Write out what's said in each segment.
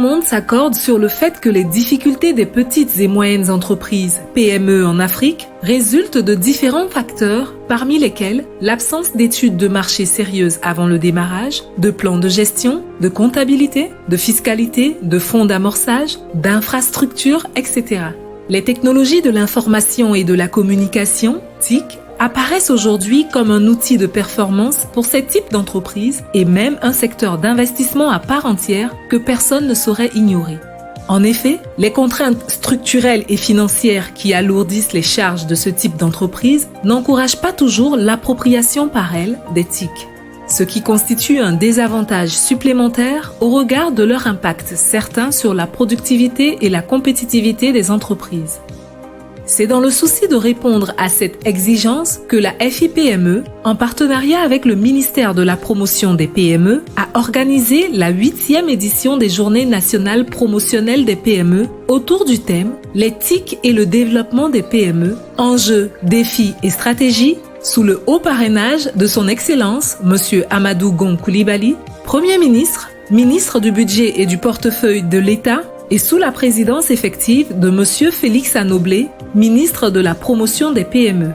monde s'accorde sur le fait que les difficultés des petites et moyennes entreprises, PME en Afrique, résultent de différents facteurs, parmi lesquels l'absence d'études de marché sérieuses avant le démarrage, de plans de gestion, de comptabilité, de fiscalité, de fonds d'amorçage, d'infrastructures, etc. Les technologies de l'information et de la communication, TIC, apparaissent aujourd'hui comme un outil de performance pour ces types d'entreprises et même un secteur d'investissement à part entière que personne ne saurait ignorer. En effet, les contraintes structurelles et financières qui alourdissent les charges de ce type d'entreprise n'encouragent pas toujours l'appropriation par elles des TIC, ce qui constitue un désavantage supplémentaire au regard de leur impact certain sur la productivité et la compétitivité des entreprises. C'est dans le souci de répondre à cette exigence que la FIPME, en partenariat avec le ministère de la Promotion des PME, a organisé la 8e édition des Journées nationales promotionnelles des PME autour du thème « Les TIC et le développement des PME, enjeux, défis et stratégies » sous le haut parrainage de son Excellence, M. Amadou Gon Coulibaly, Premier ministre, ministre du Budget et du Portefeuille de l'État, et sous la présidence effective de M. Félix Anoblé, ministre de la Promotion des PME.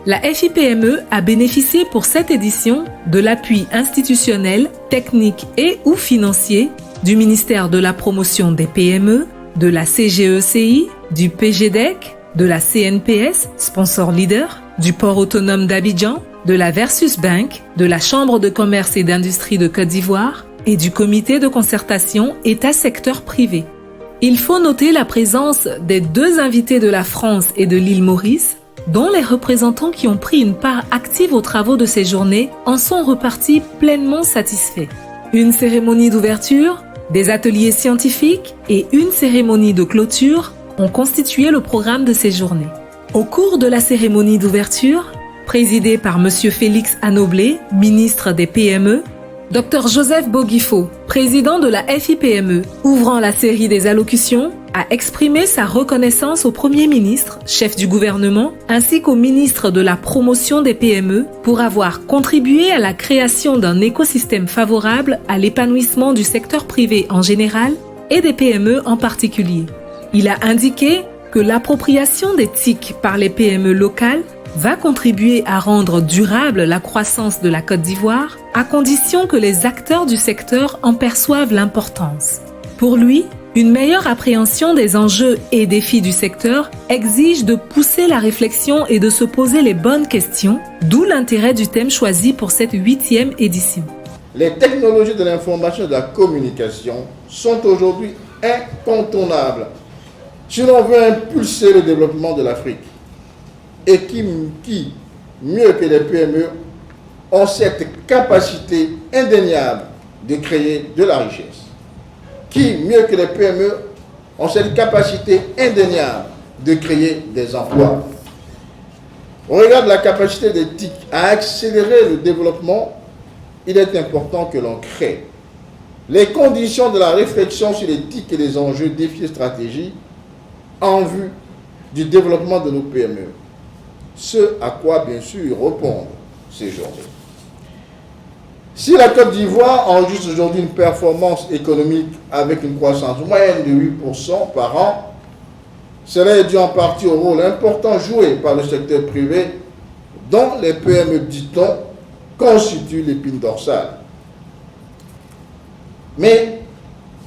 La FIPME a bénéficié pour cette édition de l'appui institutionnel, technique et ou financier du ministère de la Promotion des PME, de la CGECI, du PGDEC, de la CNPS, sponsor leader, du Port autonome d'Abidjan, de la Versus Bank, de la Chambre de commerce et d'industrie de Côte d'Ivoire et du Comité de concertation État-secteur privé. Il faut noter la présence des 2 invités de la France et de l'île Maurice, dont les représentants qui ont pris une part active aux travaux de ces journées en sont repartis pleinement satisfaits. Une cérémonie d'ouverture, des ateliers scientifiques et une cérémonie de clôture ont constitué le programme de ces journées. Au cours de la cérémonie d'ouverture, présidée par M. Félix Anoblé, ministre des PME, Dr Joseph Boguifo, président de la FIPME, ouvrant la série des allocutions, a exprimé sa reconnaissance au Premier ministre, chef du gouvernement, ainsi qu'au ministre de la Promotion des PME pour avoir contribué à la création d'un écosystème favorable à l'épanouissement du secteur privé en général et des PME en particulier. Il a indiqué que l'appropriation des TIC par les PME locales va contribuer à rendre durable la croissance de la Côte d'Ivoire, à condition que les acteurs du secteur en perçoivent l'importance. Pour lui, une meilleure appréhension des enjeux et défis du secteur exige de pousser la réflexion et de se poser les bonnes questions, d'où l'intérêt du thème choisi pour cette 8e édition. Les technologies de l'information et de la communication sont aujourd'hui incontournables si l'on veut impulser le développement de l'Afrique. Et qui, mieux que les PME, ont cette capacité indéniable de créer de la richesse. Qui, mieux que les PME, ont cette capacité indéniable de créer des emplois. Au regard de la capacité des TIC à accélérer le développement, il est important que l'on crée les conditions de la réflexion sur les TIC et les enjeux, défis et stratégies en vue du développement de nos PME. Ce à quoi, bien sûr, répondent ces journées. Si la Côte d'Ivoire enregistre aujourd'hui une performance économique avec une croissance moyenne de 8% par an, cela est dû en partie au rôle important joué par le secteur privé, dont les PME, dit-on, constituent l'épine dorsale. Mais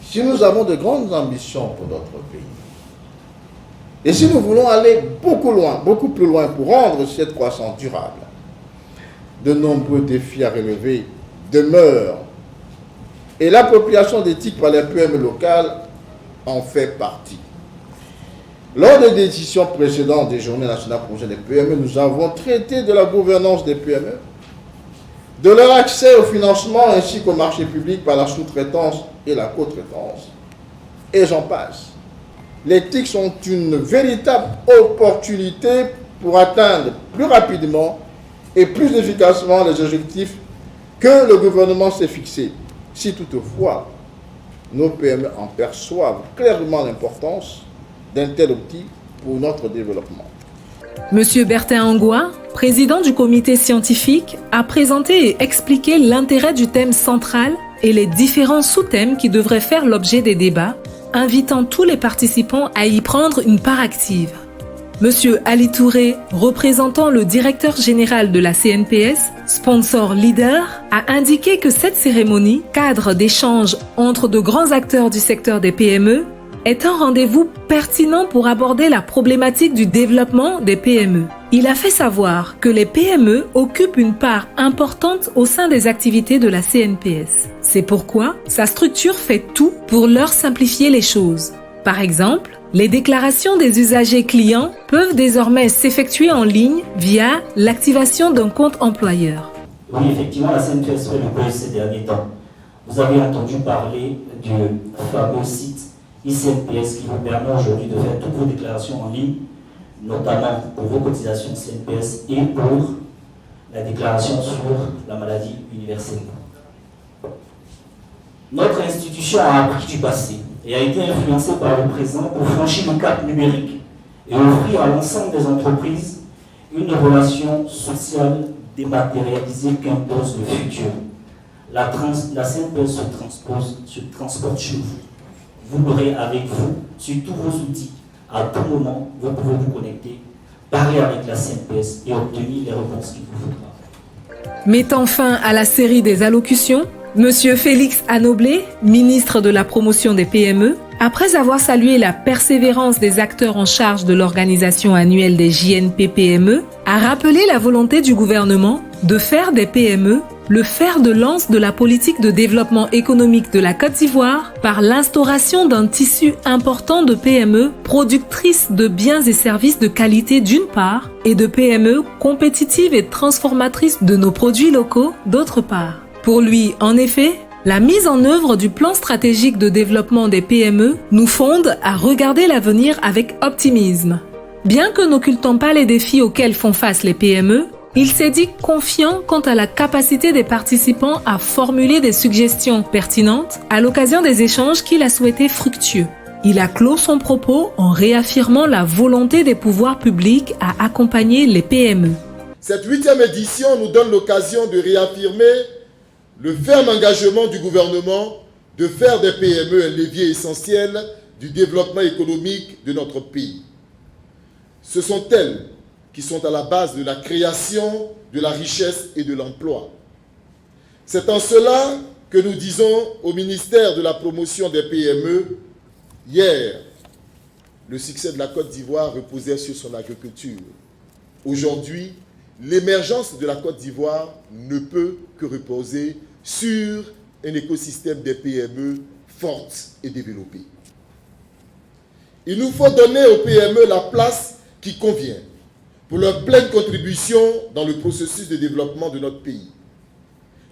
si nous avons de grandes ambitions pour notre pays, et si nous voulons aller beaucoup loin, beaucoup plus loin pour rendre cette croissance durable, de nombreux défis à relever demeurent. Et l'appropriation des TIC par les PME locales en fait partie. Lors des décisions précédentes des Journées nationales projet des PME, nous avons traité de la gouvernance des PME, de leur accès au financement ainsi qu'au marché public par la sous-traitance et la co-traitance. Et j'en passe. Les TIC sont une véritable opportunité pour atteindre plus rapidement et plus efficacement les objectifs que le gouvernement s'est fixés, si toutefois nos PME en perçoivent clairement l'importance d'un tel outil pour notre développement. Monsieur Bertin Angoua, président du comité scientifique, a présenté et expliqué l'intérêt du thème central et les différents sous-thèmes qui devraient faire l'objet des débats, invitant tous les participants à y prendre une part active. Monsieur Ali Touré, représentant le directeur général de la CNPS, sponsor leader, a indiqué que cette cérémonie, cadre d'échange entre de grands acteurs du secteur des PME, est un rendez-vous pertinent pour aborder la problématique du développement des PME. Il a fait savoir que les PME occupent une part importante au sein des activités de la CNPS. C'est pourquoi sa structure fait tout pour leur simplifier les choses. Par exemple, les déclarations des usagers clients peuvent désormais s'effectuer en ligne via l'activation d'un compte employeur. Oui, effectivement, la CNPS fait le buzz ces derniers temps. Vous avez entendu parler du fameux site ICNPS qui vous permet aujourd'hui de faire toutes vos déclarations en ligne, notamment pour vos cotisations CNPS et pour la déclaration sur la maladie universelle. Notre institution a appris du passé et a été influencée par le présent pour franchir le cap numérique et offrir à l'ensemble des entreprises une relation sociale dématérialisée qu'impose le futur. La CNPS se transporte chez vous. Vous l'aurez avec vous sur tous vos outils. À tout moment, vous pouvez vous connecter, parler avec la CNPS et obtenir les réponses qu'il vous faudra. Mettant fin à la série des allocutions, Monsieur Félix Anoblé, ministre de la promotion des PME, après avoir salué la persévérance des acteurs en charge de l'organisation annuelle des JNP-PME, a rappelé la volonté du gouvernement de faire des PME le fer de lance de la politique de développement économique de la Côte d'Ivoire par l'instauration d'un tissu important de PME productrices de biens et services de qualité d'une part et de PME compétitives et transformatrices de nos produits locaux d'autre part. Pour lui, en effet, la mise en œuvre du plan stratégique de développement des PME nous fonde à regarder l'avenir avec optimisme. Bien que n'occultant pas les défis auxquels font face les PME, il s'est dit confiant quant à la capacité des participants à formuler des suggestions pertinentes à l'occasion des échanges qu'il a souhaités fructueux. Il a clos son propos en réaffirmant la volonté des pouvoirs publics à accompagner les PME. Cette 8e édition nous donne l'occasion de réaffirmer le ferme engagement du gouvernement de faire des PME un levier essentiel du développement économique de notre pays. Ce sont elles qui sont à la base de la création de la richesse et de l'emploi. C'est en cela que nous disons au ministère de la promotion des PME, hier, le succès de la Côte d'Ivoire reposait sur son agriculture. Aujourd'hui, l'émergence de la Côte d'Ivoire ne peut que reposer sur un écosystème des PME fortes et développées. Il nous faut donner aux PME la place qui convient pour leur pleine contribution dans le processus de développement de notre pays.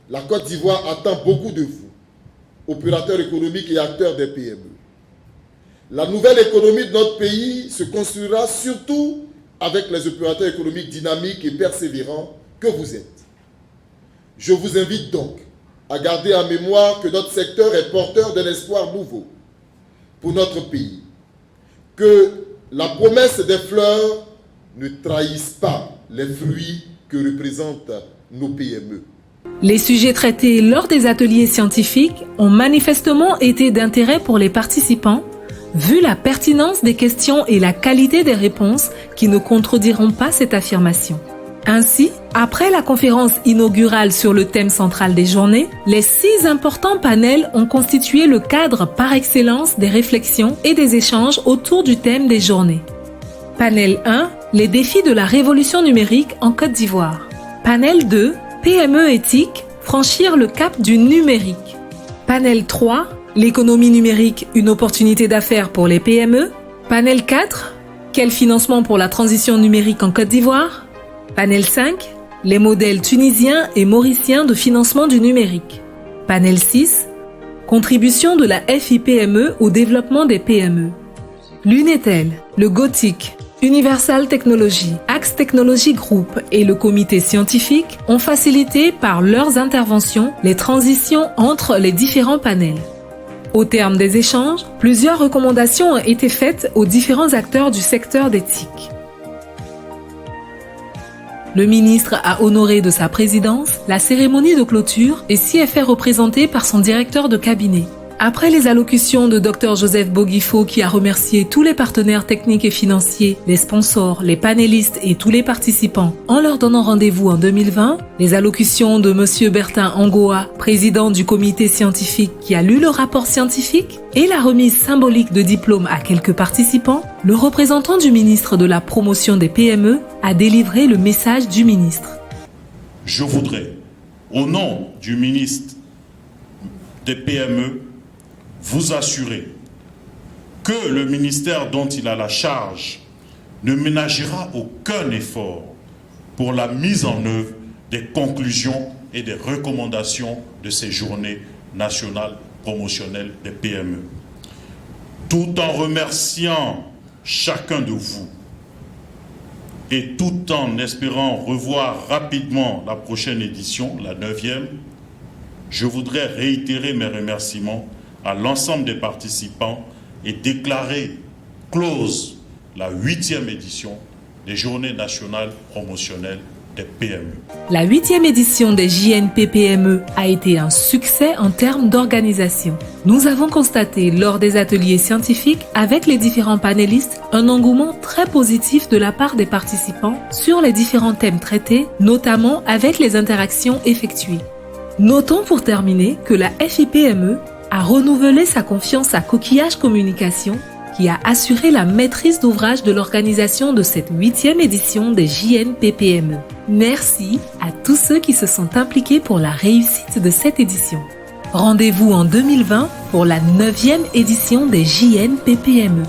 La Côte d'Ivoire attend beaucoup de vous, opérateurs économiques et acteurs des PME. La nouvelle économie de notre pays se construira surtout avec les opérateurs économiques dynamiques et persévérants que vous êtes. Je vous invite donc à garder en mémoire que notre secteur est porteur d'un espoir nouveau pour notre pays, que la promesse des fleurs ne trahisse pas les fruits que représentent nos PME. Les sujets traités lors des ateliers scientifiques ont manifestement été d'intérêt pour les participants, vu la pertinence des questions et la qualité des réponses qui ne contrediront pas cette affirmation. Ainsi, après la conférence inaugurale sur le thème central des journées, les 6 importants panels ont constitué le cadre par excellence des réflexions et des échanges autour du thème des journées. Panel 1, les défis de la révolution numérique en Côte d'Ivoire. Panel 2, PME éthique, franchir le cap du numérique. Panel 3, l'économie numérique, une opportunité d'affaires pour les PME. Panel 4, quel financement pour la transition numérique en Côte d'Ivoire. Panel 5, les modèles tunisiens et mauriciens de financement du numérique. Panel 6, contribution de la FIPME au développement des PME. L'UNETEL, le GOTIC, Universal Technology, Axe Technology Group et le comité scientifique ont facilité par leurs interventions les transitions entre les différents panels. Au terme des échanges, plusieurs recommandations ont été faites aux différents acteurs du secteur d'éthique. Le ministre a honoré de sa présidence la cérémonie de clôture et s'y est fait représenter par son directeur de cabinet. Après les allocutions de Dr Joseph Boguifo qui a remercié tous les partenaires techniques et financiers, les sponsors, les panélistes et tous les participants en leur donnant rendez-vous en 2020, les allocutions de M. Bertin Angoa, président du comité scientifique qui a lu le rapport scientifique, et la remise symbolique de diplômes à quelques participants, le représentant du ministre de la promotion des PME a délivré le message du ministre. Je voudrais, au nom du ministre des PME, vous assurer que le ministère dont il a la charge ne ménagera aucun effort pour la mise en œuvre des conclusions et des recommandations de ces journées nationales promotionnelles des PME. Tout en remerciant chacun de vous et tout en espérant revoir rapidement la prochaine édition, la 9e, je voudrais réitérer mes remerciements à l'ensemble des participants et déclarer close la 8e édition des Journées nationales promotionnelles des PME. La 8e édition des JNPPME a été un succès en termes d'organisation. Nous avons constaté lors des ateliers scientifiques avec les différents panélistes un engouement très positif de la part des participants sur les différents thèmes traités, notamment avec les interactions effectuées. Notons pour terminer que la FIPME a renouvelé sa confiance à Coquillage Communication qui a assuré la maîtrise d'ouvrage de l'organisation de cette 8e édition des JNPPME. Merci à tous ceux qui se sont impliqués pour la réussite de cette édition. Rendez-vous en 2020 pour la 9e édition des JNPPME.